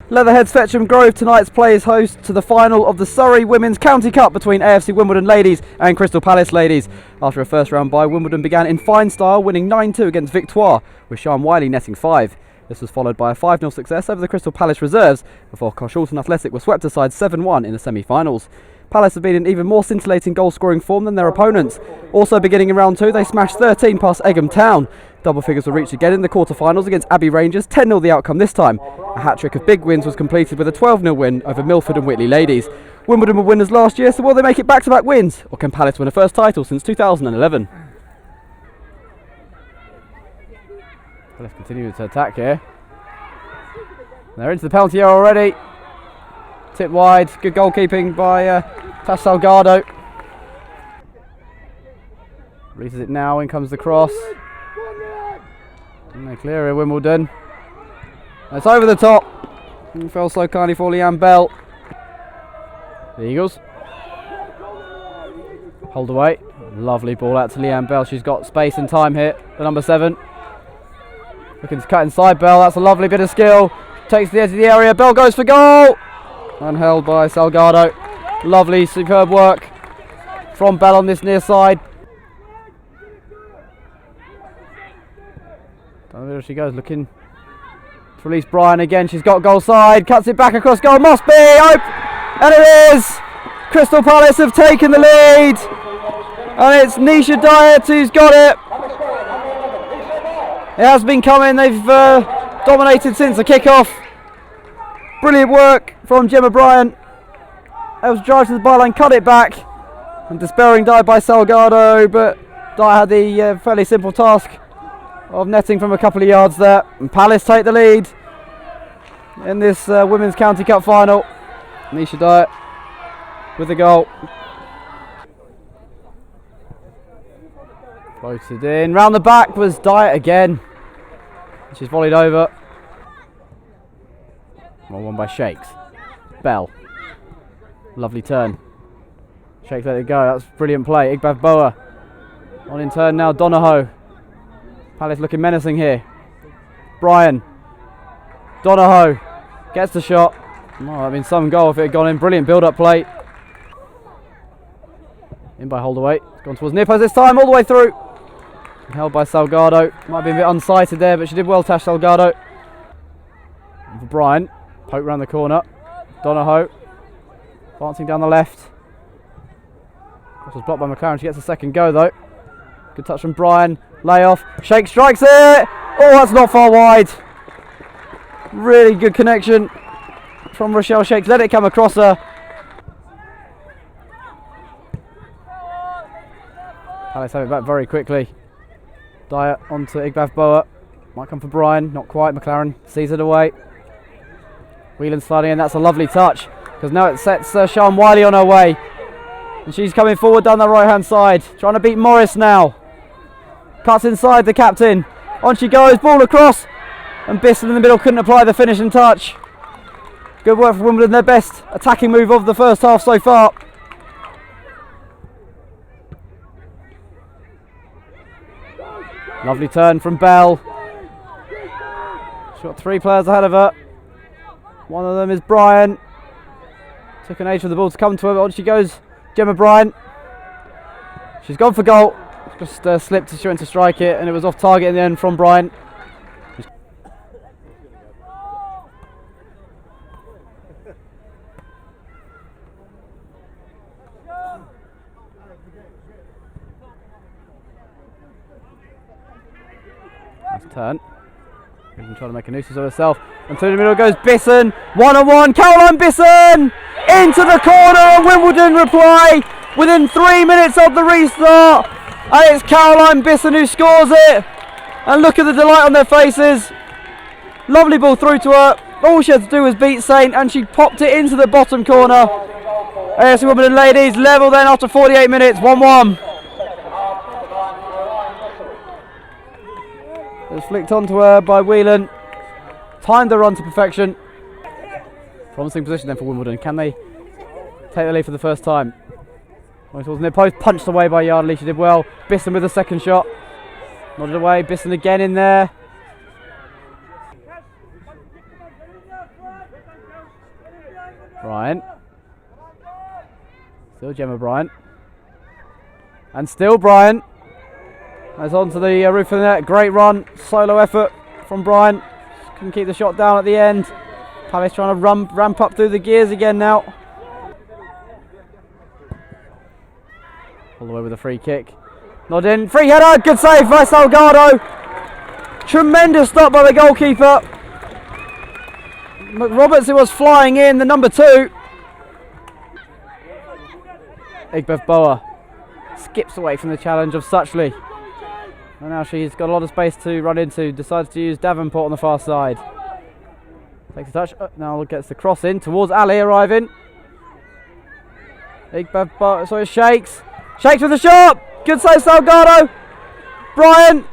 Leatherhead's Fetcham Grove tonight's play is host to the final of the Surrey Women's County Cup between AFC Wimbledon ladies and Crystal Palace ladies. After a first round bye, Wimbledon began in fine style, winning 9-2 against Victoire, with Sian Wiley netting 5. This was followed by a 5-0 success over the Crystal Palace reserves before Coshulton Athletic were swept aside 7-1 in the semi-finals. Palace have been in even more scintillating goal-scoring form than their opponents. Also beginning in round 2, they smashed 13 past Egham Town. Double figures were reached again in the quarter-finals against Abbey Rangers, 10-0 the outcome this time. A hat-trick of big wins was completed with a 12-0 win over Milford and Whitley ladies. Wimbledon were winners last year, so will they make it back-to-back wins? Or can Palace win a first title since 2011? Palace continue to attack here. They're into the penalty area already. Tip wide, good goalkeeping by Tash Salgado. Releases it now, in comes the cross. And they clear it, Wimbledon. It's over the top. And fell so kindly for Leanne Bell. The Eagles. Hold away. Lovely ball out to Leanne Bell. She's got space and time here, the number 7. Looking to cut inside Bell, that's a lovely bit of skill. Takes the edge of the area, Bell goes for goal! Unheld by Salgado. Lovely, superb work from Bell on this near side. There she goes, looking to release Bryan again. She's got goal side, cuts it back across goal. Must be open, and it is. Crystal Palace have taken the lead, and it's Nisha Diet who's got it. It has been coming. They've dominated since the kick-off. Brilliant work from Gemma Bryan. That was drive to the byline, cut it back, and despairing dive by Salgado, but Dyer had the fairly simple task of netting from a couple of yards there. And Palace take the lead in this Women's County Cup final. Nisha Dyer with the goal. Floated in, round the back was Dyer again. She's volleyed over. 1-1 by Shakes. Bell. Lovely turn. Shakes let it go, that's brilliant play. Igbav Boa on in turn now, Donahoe. Palace looking menacing here. Bryan. Donahoe gets the shot. Oh, that'd have been some goal if it had gone in. Brilliant build-up play. In by Holdaway. It's gone towards near post this time, all the way through. Held by Salgado. Might be a bit unsighted there, but she did well, Tash Salgado. And for Bryan. Poke round the corner. Donahoe. Advancing down the left. This was blocked by McLaren. She gets a second go though. Good touch from Bryan. Layoff. Shake strikes it. Oh, that's not far wide. Really good connection from Rochelle Shakes. Let it come across her. Palace have it back very quickly. Dyer onto Igbav Boa. Might come for Bryan. Not quite. McLaren sees it away. Whelan sliding in. That's a lovely touch, because now it sets Sian Wiley on her way. And she's coming forward down the right hand side. Trying to beat Morris now. Cuts inside the captain. On she goes. Ball across. And Bisson in the middle couldn't apply the finishing touch. Good work for Wimbledon. Their best attacking move of the first half so far. Lovely turn from Bell. She's got 3 players ahead of her. One of them is Bryan. Took an age for the ball to come to her, but on she goes, Gemma Bryan. She's gone for goal. Just slipped as she went to strike it, and it was off target in the end from Bryan. Nice turn. Trying to make a nuisance of herself. And through the middle goes Bisson. 1-on-1. Caroline Bisson into the corner. Wimbledon reply within 3 minutes of the restart. And it's Caroline Bisson who scores it. And look at the delight on their faces. Lovely ball through to her. All she had to do was beat Saint, and she popped it into the bottom corner. AFC Wimbledon ladies level then after 48 minutes. 1-1. It was flicked onto her by Whelan. Timed the run to perfection. Promising position then for Wimbledon. Can they take the lead for the first time? Towards near post, punched away by Yardley. She did well. Bisson with a second shot. Nodded away. Bisson again in there. Bryant. Still Gemma Bryant. And still Bryant. That's onto the roof of the net. Great run. Solo effort from Bryant. Couldn't keep the shot down at the end. Palace trying to ramp up through the gears again now. All the way with a free kick. Not in. Free header. Good save by Salgado. Tremendous stop by the goalkeeper. McRoberts, it was flying in, the number 2. Egbeth Boa skips away from the challenge of Suchley. And now she's got a lot of space to run into. Decides to use Davenport on the far side. Takes a touch. Now gets the cross in towards Ali arriving. Egbeth Boa, so it shakes. Shakes with the shot. Good save, Salgado. Bryant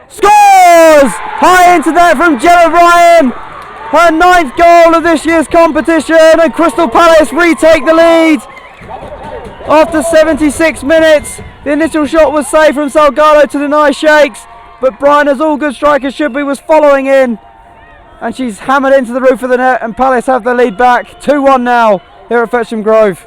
scores! High into that from Gemma Bryant. Her 9th goal of this year's competition, and Crystal Palace retake the lead. After 76 minutes, the initial shot was saved from Salgado to deny Shakes, but Bryant, as all good strikers should be, was following in, and she's hammered into the roof of the net, and Palace have the lead back. 2-1 now here at Fetcham Grove.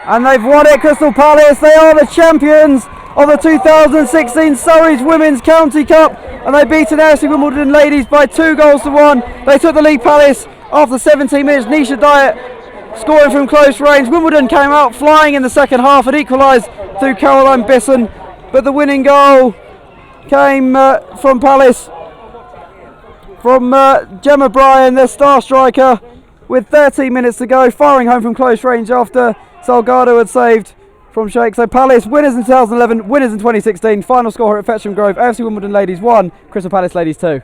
And they've won it, Crystal Palace. They are the champions of the 2016 Surrey's Women's County Cup, and they beat an AFC Wimbledon ladies by 2-1. They took the lead, Palace, after 17 minutes. Nisha Dyatt scoring from close range. Wimbledon came out flying in the second half and equalised through Caroline Bisson, but the winning goal came from Palace, from Gemma Bryant, their star striker, with 13 minutes to go, firing home from close range after Salgado had saved from Shake. So Palace winners in 2011, winners in 2016. Final score here at Fetcham Grove: AFC Wimbledon ladies 1, Crystal Palace ladies 2.